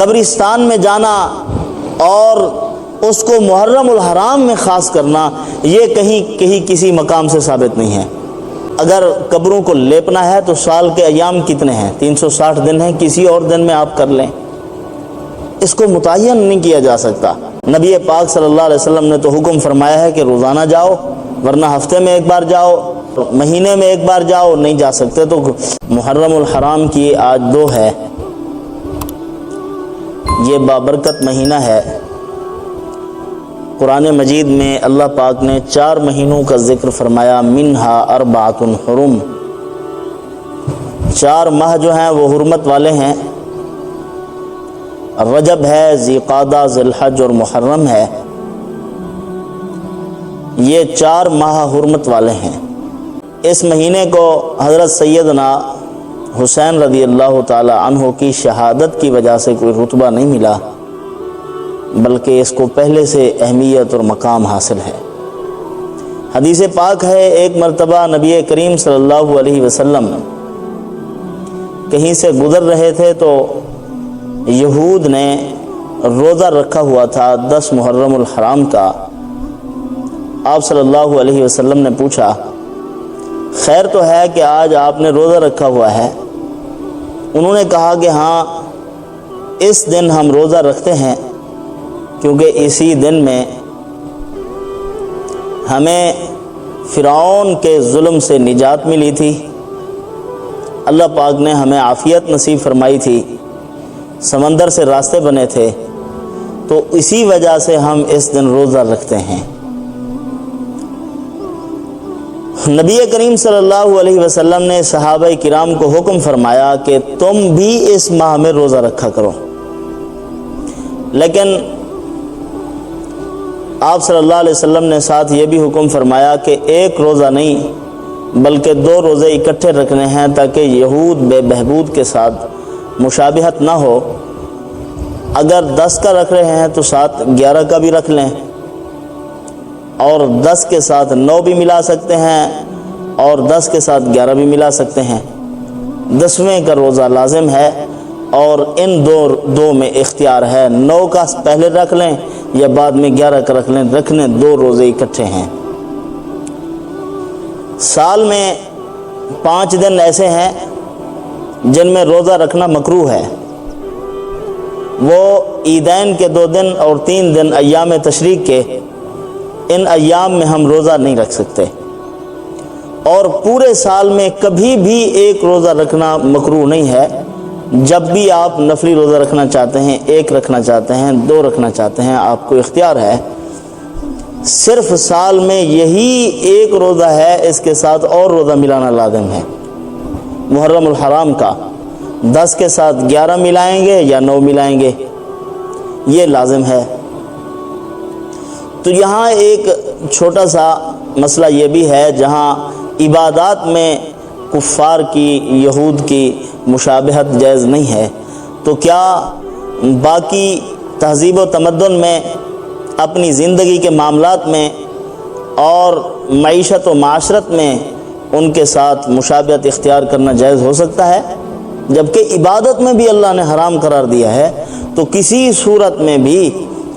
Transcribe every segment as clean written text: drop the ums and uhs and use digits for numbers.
قبرستان میں جانا اور اس کو محرم الحرام میں خاص کرنا یہ کہیں کسی مقام سے ثابت نہیں ہے۔ اگر قبروں کو لیپنا ہے تو سال کے ایام کتنے ہیں؟ 360 دن ہیں، کسی اور دن میں آپ کر لیں، اس کو متعین نہیں کیا جا سکتا۔ نبی پاک صلی اللہ علیہ وسلم نے تو حکم فرمایا ہے کہ روزانہ جاؤ، ورنہ ہفتے میں ایک بار جاؤ، مہینے میں ایک بار جاؤ، نہیں جا سکتے تو محرم الحرام کی آج 2 ہے، یہ بابرکت مہینہ ہے۔ قرآن مجید میں اللہ پاک نے 4 مہینوں کا ذکر فرمایا، منہا اربعۃ حرم، 4 ماہ جو ہیں وہ حرمت والے ہیں، رجب ہے، ذی قعدہ، ذی الحج اور محرم ہے، یہ 4 ماہ حرمت والے ہیں۔ اس مہینے کو حضرت سیدنا حسین رضی اللہ تعالی عنہ کی شہادت کی وجہ سے کوئی رتبہ نہیں ملا، بلکہ اس کو پہلے سے اہمیت اور مقام حاصل ہے۔ حدیث پاک ہے، ایک مرتبہ نبی کریم صلی اللہ علیہ وسلم کہیں سے گزر رہے تھے تو یہود نے روزہ رکھا ہوا تھا 10 محرم الحرام کا۔ آپ صلی اللہ علیہ وسلم نے پوچھا، خیر تو ہے کہ آج آپ نے روزہ رکھا ہوا ہے؟ انہوں نے کہا کہ ہاں، اس دن ہم روزہ رکھتے ہیں کیونکہ اسی دن میں ہمیں فرعون کے ظلم سے نجات ملی تھی، اللہ پاک نے ہمیں عافیت نصیب فرمائی تھی، سمندر سے راستے بنے تھے، تو اسی وجہ سے ہم اس دن روزہ رکھتے ہیں۔ نبی کریم صلی اللہ علیہ وسلم نے صحابہ کرام کو حکم فرمایا کہ تم بھی اس ماہ میں روزہ رکھا کرو، لیکن آپ صلی اللہ علیہ وسلم نے ساتھ یہ بھی حکم فرمایا کہ ایک روزہ نہیں بلکہ 2 روزے اکٹھے رکھنے ہیں تاکہ یہود بے بہبود کے ساتھ مشابہت نہ ہو۔ اگر 10 کا رکھ رہے ہیں تو ساتھ 11 کا بھی رکھ لیں، اور 10 کے ساتھ 9 بھی ملا سکتے ہیں اور 10 کے ساتھ 11 بھی ملا سکتے ہیں۔ 10ویں کا روزہ لازم ہے اور ان دو میں اختیار ہے، 9 کا پہلے رکھ لیں یا بعد میں 11 کا رکھ لیں، رکھنے 2 روزے اکٹھے ہیں۔ سال میں 5 دن ایسے ہیں جن میں روزہ رکھنا مکروہ ہے، وہ عیدین کے 2 دن اور 3 دن ایام تشریق کے، ان ایام میں ہم روزہ نہیں رکھ سکتے، اور پورے سال میں کبھی بھی ایک روزہ رکھنا مکروہ نہیں ہے۔ جب بھی آپ نفلی روزہ رکھنا چاہتے ہیں، 1 رکھنا چاہتے ہیں، 2 رکھنا چاہتے ہیں، آپ کو اختیار ہے۔ صرف سال میں یہی ایک روزہ ہے، اس کے ساتھ اور روزہ ملانا لازم ہے، محرم الحرام کا 10 کے ساتھ 11 ملائیں گے یا 9 ملائیں گے، یہ لازم ہے۔ تو یہاں ایک چھوٹا سا مسئلہ یہ بھی ہے، جہاں عبادات میں کفار کی، یہود کی مشابہت جائز نہیں ہے، تو کیا باقی تہذیب و تمدن میں، اپنی زندگی کے معاملات میں اور معیشت و معاشرت میں ان کے ساتھ مشابہت اختیار کرنا جائز ہو سکتا ہے؟ جبکہ عبادت میں بھی اللہ نے حرام قرار دیا ہے، تو کسی صورت میں بھی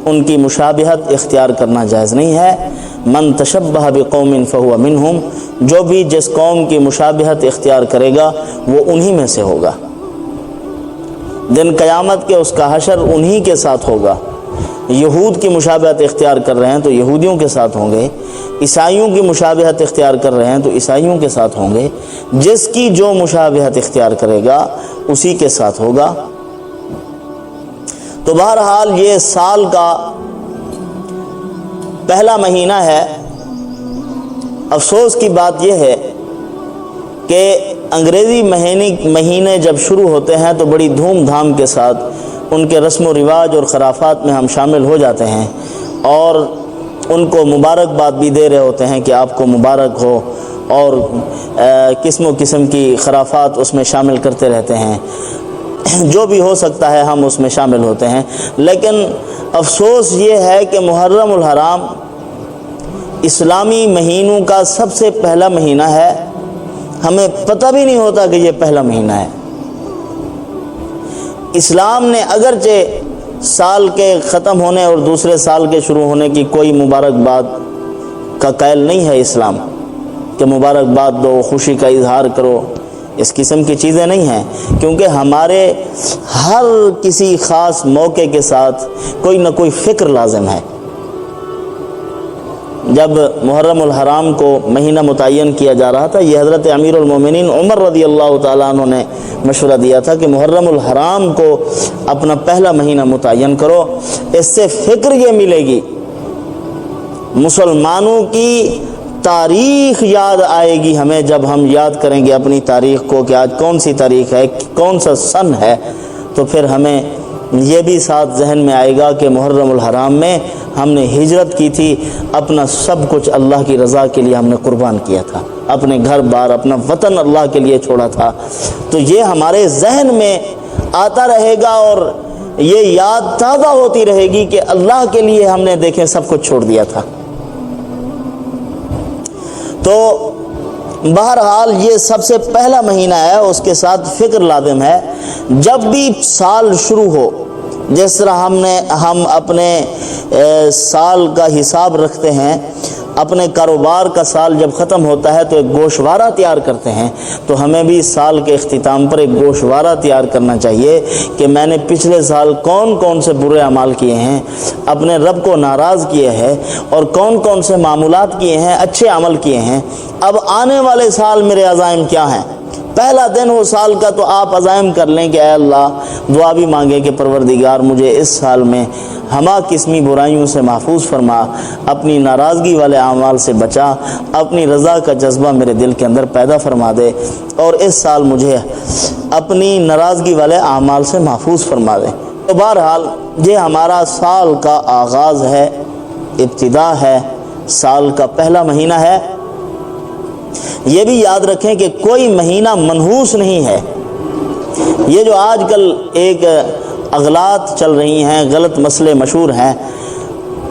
ان کی مشابہت اختیار کرنا جائز نہیں ہے۔ من تشبہ بقوم فہو منہم، جو بھی جس قوم کی مشابہت اختیار کرے گا وہ انہی میں سے ہوگا۔ دن قیامت کے اس کا حشر انہی کے ساتھ ہوگا۔ یہود کی مشابہت اختیار کر رہے ہیں تو یہودیوں کے ساتھ ہوں گے، عیسائیوں کی مشابہت اختیار کر رہے ہیں تو عیسائیوں کے ساتھ ہوں گے، جس کی جو مشابہت اختیار کرے گا اسی کے ساتھ ہوگا۔ تو بہرحال یہ سال کا پہلا مہینہ ہے۔ افسوس کی بات یہ ہے کہ انگریزی مہینے جب شروع ہوتے ہیں تو بڑی دھوم دھام کے ساتھ ان کے رسم و رواج اور خرافات میں ہم شامل ہو جاتے ہیں، اور ان کو مبارکباد بھی دے رہے ہوتے ہیں کہ آپ کو مبارک ہو، اور قسم و قسم کی خرافات اس میں شامل کرتے رہتے ہیں، جو بھی ہو سکتا ہے ہم اس میں شامل ہوتے ہیں۔ لیکن افسوس یہ ہے کہ محرم الحرام اسلامی مہینوں کا سب سے پہلا مہینہ ہے، ہمیں پتہ بھی نہیں ہوتا کہ یہ پہلا مہینہ ہے۔ اسلام نے اگرچہ سال کے ختم ہونے اور دوسرے سال کے شروع ہونے کی کوئی مبارکباد کا قائل نہیں ہے اسلام، کہ مبارکباد دو، خوشی کا اظہار کرو، اس قسم کی چیزیں نہیں ہیں، کیونکہ ہمارے ہر کسی خاص موقع کے ساتھ کوئی نہ کوئی فکر لازم ہے۔ جب محرم الحرام کو مہینہ متعین کیا جا رہا تھا، یہ حضرت امیر المومنین عمر رضی اللہ تعالیٰ عنہ نے مشورہ دیا تھا کہ محرم الحرام کو اپنا پہلا مہینہ متعین کرو، اس سے فکر یہ ملے گی، مسلمانوں کی تاریخ یاد آئے گی ہمیں، جب ہم یاد کریں گے اپنی تاریخ کو کہ آج کون سی تاریخ ہے، کون سا سن ہے، تو پھر ہمیں یہ بھی ساتھ ذہن میں آئے گا کہ محرم الحرام میں ہم نے ہجرت کی تھی، اپنا سب کچھ اللہ کی رضا کے لیے ہم نے قربان کیا تھا، اپنے گھر بار اپنا وطن اللہ کے لیے چھوڑا تھا۔ تو یہ ہمارے ذہن میں آتا رہے گا اور یہ یاد تازہ ہوتی رہے گی کہ اللہ کے لیے ہم نے دیکھیں سب کچھ چھوڑ دیا تھا۔ تو بہرحال یہ سب سے پہلا مہینہ ہے، اس کے ساتھ فکر لازم ہے۔ جب بھی سال شروع ہو، جس طرح ہم اپنے سال کا حساب رکھتے ہیں، اپنے کاروبار کا سال جب ختم ہوتا ہے تو ایک گوشوارہ تیار کرتے ہیں، تو ہمیں بھی سال کے اختتام پر ایک گوشوارہ تیار کرنا چاہیے کہ میں نے پچھلے سال کون کون سے برے اعمال کیے ہیں، اپنے رب کو ناراض کیے ہیں، اور کون کون سے معمولات کیے ہیں، اچھے عمل کیے ہیں۔ اب آنے والے سال میرے عزائم کیا ہیں؟ پہلا دن ہو سال کا تو آپ عزائم کر لیں کہ اے اللہ، دعا بھی مانگیں کہ پروردگار مجھے اس سال میں ہما قسمی برائیوں سے محفوظ فرما، اپنی ناراضگی والے اعمال سے بچا، اپنی رضا کا جذبہ میرے دل کے اندر پیدا فرما دے، اور اس سال مجھے اپنی ناراضگی والے اعمال سے محفوظ فرما دے۔ تو بہرحال یہ ہمارا سال کا آغاز ہے، ابتدا ہے، سال کا پہلا مہینہ ہے۔ یہ بھی یاد رکھیں کہ کوئی مہینہ منحوس نہیں ہے۔ یہ جو آج کل ایک اغلاط چل رہی ہیں، غلط مسئلے مشہور ہیں،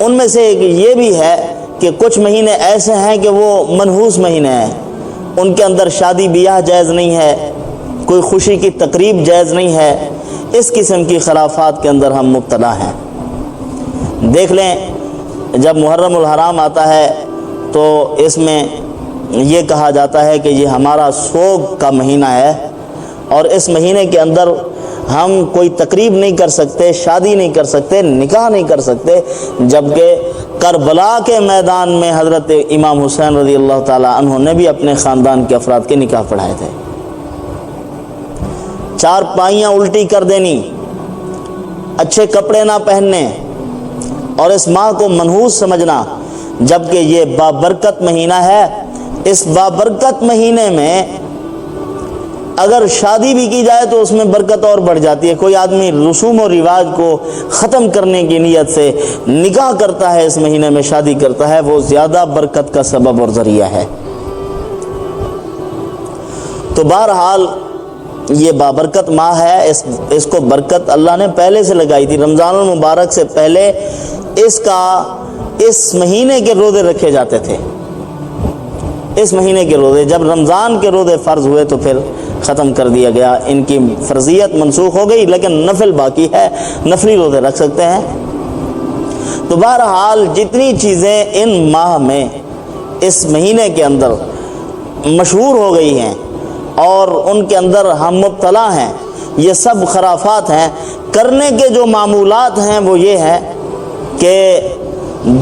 ان میں سے ایک یہ بھی ہے کہ کچھ مہینے ایسے ہیں کہ وہ منحوس مہینے ہیں، ان کے اندر شادی بیاہ جائز نہیں ہے، کوئی خوشی کی تقریب جائز نہیں ہے، اس قسم کی خرافات کے اندر ہم مبتلا ہیں۔ دیکھ لیں، جب محرم الحرام آتا ہے تو اس میں یہ کہا جاتا ہے کہ یہ ہمارا سوگ کا مہینہ ہے، اور اس مہینے کے اندر ہم کوئی تقریب نہیں کر سکتے، شادی نہیں کر سکتے، نکاح نہیں کر سکتے، جبکہ کربلا کے میدان میں حضرت امام حسین رضی اللہ تعالی عنہ نے بھی اپنے خاندان کے افراد کے نکاح پڑھائے تھے۔ چار پائیاں الٹی کر دینی، اچھے کپڑے نہ پہننے، اور اس ماہ کو منحوس سمجھنا، جبکہ یہ بابرکت مہینہ ہے۔ اس بابرکت مہینے میں اگر شادی بھی کی جائے تو اس میں برکت اور بڑھ جاتی ہے۔ کوئی آدمی رسوم و رواج کو ختم کرنے کی نیت سے نکاح کرتا ہے، اس مہینے میں شادی کرتا ہے، وہ زیادہ برکت کا سبب اور ذریعہ ہے۔ تو بہرحال یہ بابرکت ماہ ہے، اس کو برکت اللہ نے پہلے سے لگائی تھی۔ رمضان المبارک سے پہلے اس مہینے کے روزے رکھے جاتے تھے۔ اس مہینے کے روزے جب رمضان کے روزے فرض ہوئے تو پھر ختم کر دیا گیا، ان کی فرضیت منسوخ ہو گئی، لیکن نفل باقی ہے، نفلی روزے رکھ سکتے ہیں۔ تو بہرحال جتنی چیزیں ان ماہ میں اس مہینے کے اندر مشہور ہو گئی ہیں اور ان کے اندر ہم مبتلا ہیں، یہ سب خرافات ہیں۔ کرنے کے جو معمولات ہیں وہ یہ ہے کہ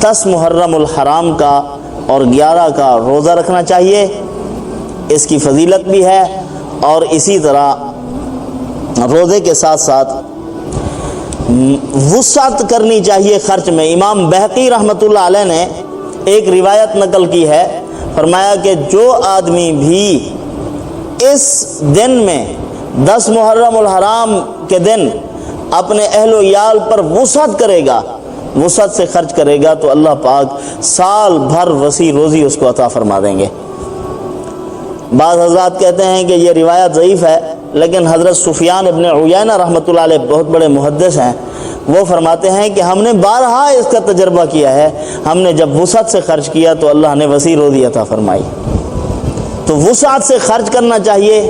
10 محرم الحرام کا اور 11 کا روزہ رکھنا چاہیے، اس کی فضیلت بھی ہے، اور اسی طرح روزے کے ساتھ ساتھ وسعت کرنی چاہیے خرچ میں۔ امام بہقی رحمۃ اللہ علیہ نے ایک روایت نقل کی ہے، فرمایا کہ جو آدمی بھی اس دن میں 10 محرم الحرام کے دن اپنے اہل و عیال پر وسعت کرے گا، وسعت سے خرچ کرے گا، تو اللہ پاک سال بھر وسیع روزی اس کو عطا فرما دیں گے۔ بعض حضرات کہتے ہیں کہ یہ روایت ضعیف ہے، لیکن حضرت سفیان ابن عیینہ رحمۃ اللہ علیہ بہت بڑے محدث ہیں، وہ فرماتے ہیں کہ ہم نے بارہا اس کا تجربہ کیا ہے، ہم نے جب وسعت سے خرچ کیا تو اللہ نے وسیع روزی عطا فرمائی۔ تو وسعت سے خرچ کرنا چاہیے۔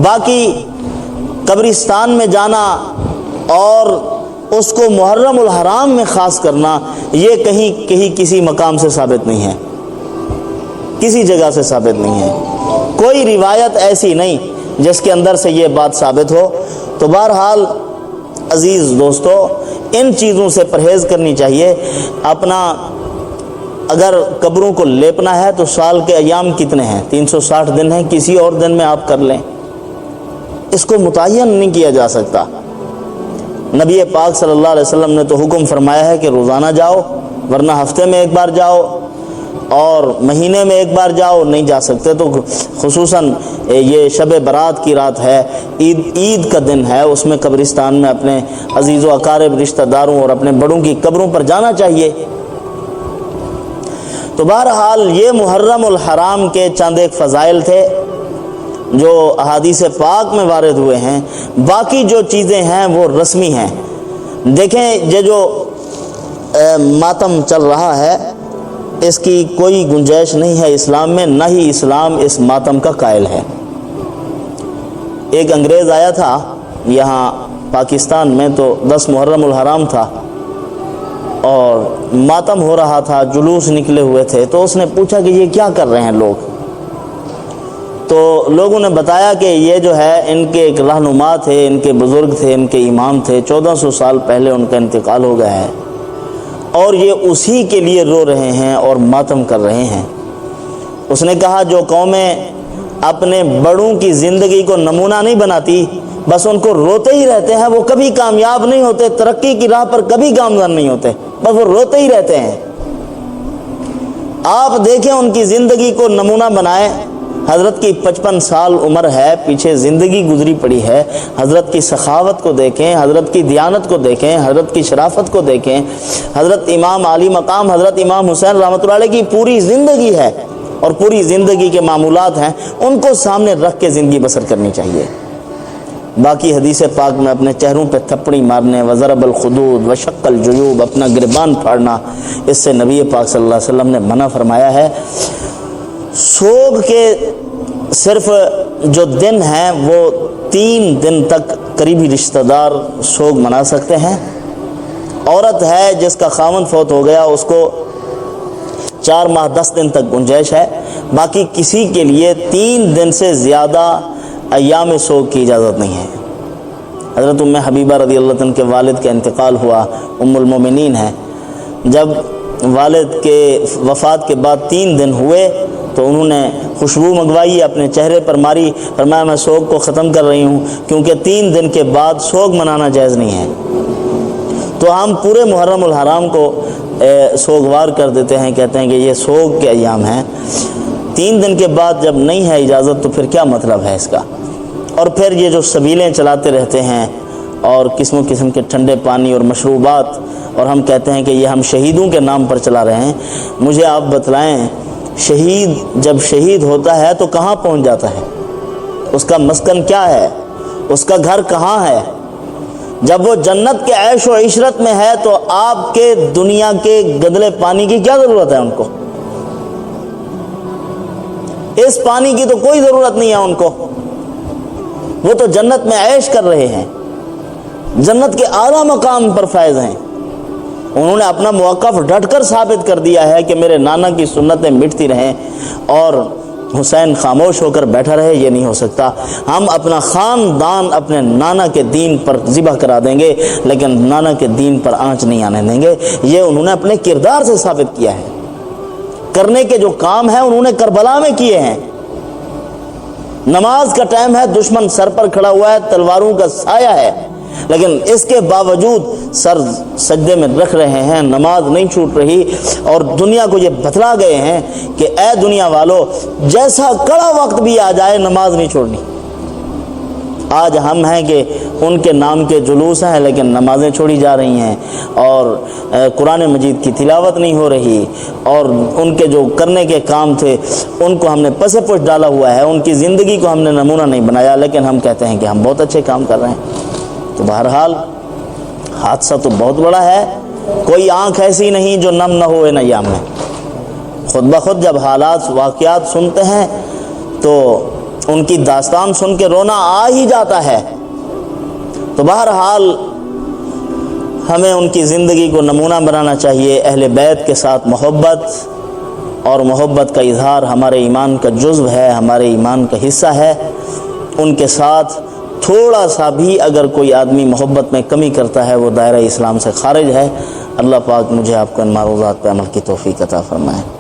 باقی قبرستان میں جانا اور اس کو محرم الحرام میں خاص کرنا، یہ کہیں کسی مقام سے ثابت نہیں ہے، کسی جگہ سے ثابت نہیں ہے، کوئی روایت ایسی نہیں جس کے اندر سے یہ بات ثابت ہو۔ تو بہرحال عزیز دوستو، ان چیزوں سے پرہیز کرنی چاہیے۔ اپنا اگر قبروں کو لیپنا ہے تو سال کے ایام کتنے ہیں؟ 360 دن ہیں، کسی اور دن میں آپ کر لیں، اس کو متعین نہیں کیا جا سکتا۔ نبی پاک صلی اللہ علیہ وسلم نے تو حکم فرمایا ہے کہ روزانہ جاؤ، ورنہ ہفتے میں ایک بار جاؤ اور مہینے میں ایک بار جاؤ، نہیں جا سکتے تو خصوصاً یہ شب برات کی رات ہے، عید کا دن ہے، اس میں قبرستان میں اپنے عزیز و اقارب رشتہ داروں اور اپنے بڑوں کی قبروں پر جانا چاہیے۔ تو بہرحال یہ محرم الحرام کے چند ایک فضائل تھے جو احادیث پاک میں وارد ہوئے ہیں۔ باقی جو چیزیں ہیں وہ رسمی ہیں۔ دیکھیں یہ جو ماتم چل رہا ہے اس کی کوئی گنجائش نہیں ہے اسلام میں، نہ ہی اسلام اس ماتم کا قائل ہے۔ ایک انگریز آیا تھا یہاں پاکستان میں، تو 10 محرم الحرام تھا اور ماتم ہو رہا تھا، جلوس نکلے ہوئے تھے، تو اس نے پوچھا کہ یہ کیا کر رہے ہیں لوگ؟ تو لوگوں نے بتایا کہ یہ جو ہے ان کے ایک رہنما تھے، ان کے بزرگ تھے، ان کے امام تھے، 1400 سال پہلے ان کا انتقال ہو گیا ہے اور یہ اسی کے لیے رو رہے ہیں اور ماتم کر رہے ہیں۔ اس نے کہا جو قومیں اپنے بڑوں کی زندگی کو نمونہ نہیں بناتی، بس ان کو روتے ہی رہتے ہیں، وہ کبھی کامیاب نہیں ہوتے، ترقی کی راہ پر کبھی گامزن نہیں ہوتے، بس وہ روتے ہی رہتے ہیں۔ آپ دیکھیں ان کی زندگی کو نمونہ بنائیں۔ حضرت کی 55 سال عمر ہے، پیچھے زندگی گزری پڑی ہے، حضرت کی سخاوت کو دیکھیں، حضرت کی دیانت کو دیکھیں، حضرت کی شرافت کو دیکھیں۔ حضرت امام علی مقام حضرت امام حسین رحمۃ اللہ علیہ کی پوری زندگی ہے اور پوری زندگی کے معمولات ہیں، ان کو سامنے رکھ کے زندگی بسر کرنی چاہیے۔ باقی حدیث پاک میں اپنے چہروں پہ تھپڑی مارنے، وضرب الخدود وشق الجیوب، اپنا گریبان پھاڑنا، اس سے نبی پاک صلی اللہ علیہ وسلم نے منع فرمایا ہے۔ سوگ کے صرف جو دن ہیں وہ 3 دن تک قریبی رشتہ دار سوگ منا سکتے ہیں۔ عورت ہے جس کا خاوند فوت ہو گیا، اس کو 4 ماہ 10 دن تک گنجائش ہے، باقی کسی کے لیے 3 دن سے زیادہ ایام سوگ کی اجازت نہیں ہے۔ حضرت ام حبیبہ رضی اللہ عنہ کے والد کا انتقال ہوا، ام المومنین ہے، جب والد کے وفات کے بعد 3 دن ہوئے تو انہوں نے خوشبو منگوائی، اپنے چہرے پر ماری، فرمایا میں سوگ کو ختم کر رہی ہوں، کیونکہ 3 دن کے بعد سوگ منانا جائز نہیں ہے۔ تو ہم پورے محرم الحرام کو سوگوار کر دیتے ہیں، کہتے ہیں کہ یہ سوگ کے ایام ہیں۔ 3 دن کے بعد جب نہیں ہے اجازت تو پھر کیا مطلب ہے اس کا؟ اور پھر یہ جو سبیلیں چلاتے رہتے ہیں اور قسم و قسم کے ٹھنڈے پانی اور مشروبات، اور ہم کہتے ہیں کہ یہ ہم شہیدوں کے نام پر چلا رہے ہیں۔ مجھے آپ بتلائیں، شہید جب شہید ہوتا ہے تو کہاں پہنچ جاتا ہے؟ اس کا مسکن کیا ہے؟ اس کا گھر کہاں ہے؟ جب وہ جنت کے عیش و عشرت میں ہے تو آپ کے دنیا کے گدلے پانی کی کیا ضرورت ہے ان کو؟ اس پانی کی تو کوئی ضرورت نہیں ہے ان کو، وہ تو جنت میں عیش کر رہے ہیں، جنت کے اعلیٰ مقام پر فائز ہیں۔ انہوں نے اپنا موقف ڈٹ کر ثابت کر دیا ہے کہ میرے نانا کی سنتیں مٹتی رہیں اور حسین خاموش ہو کر بیٹھا رہے، یہ نہیں ہو سکتا۔ ہم اپنا خاندان اپنے نانا کے دین پر ذبح کرا دیں گے لیکن نانا کے دین پر آنچ نہیں آنے دیں گے، یہ انہوں نے اپنے کردار سے ثابت کیا ہے۔ کرنے کے جو کام ہیں انہوں نے کربلا میں کیے ہیں۔ نماز کا ٹائم ہے، دشمن سر پر کھڑا ہوا ہے، تلواروں کا سایہ ہے، لیکن اس کے باوجود سر سجدے میں رکھ رہے ہیں، نماز نہیں چھوٹ رہی، اور دنیا کو یہ بتلا گئے ہیں کہ اے دنیا والو، جیسا کڑا وقت بھی آ جائے نماز نہیں چھوڑنی۔ آج ہم ہیں کہ ان کے نام کے جلوس ہیں لیکن نمازیں چھوڑی جا رہی ہیں، اور قرآن مجید کی تلاوت نہیں ہو رہی، اور ان کے جو کرنے کے کام تھے ان کو ہم نے پس پش ڈالا ہوا ہے، ان کی زندگی کو ہم نے نمونہ نہیں بنایا، لیکن ہم کہتے ہیں کہ ہم بہت اچھے کام کر رہے ہیں۔ تو بہرحال حادثہ تو بہت بڑا ہے، کوئی آنکھ ایسی نہیں جو نم نہ ہو ان ایام میں۔ خود بخود جب حالات واقعات سنتے ہیں تو ان کی داستان سن کے رونا آ ہی جاتا ہے۔ تو بہرحال ہمیں ان کی زندگی کو نمونہ بنانا چاہیے. اہل بیت کے ساتھ محبت اور محبت کا اظہار ہمارے ایمان کا جزو ہے, ہمارے ایمان کا حصہ ہے. ان کے ساتھ تھوڑا سا بھی اگر کوئی آدمی محبت میں کمی کرتا ہے وہ دائرہ اسلام سے خارج ہے. اللہ پاک مجھے آپ کو ان معروضات پہ عمل کی توفیق عطا فرمائے.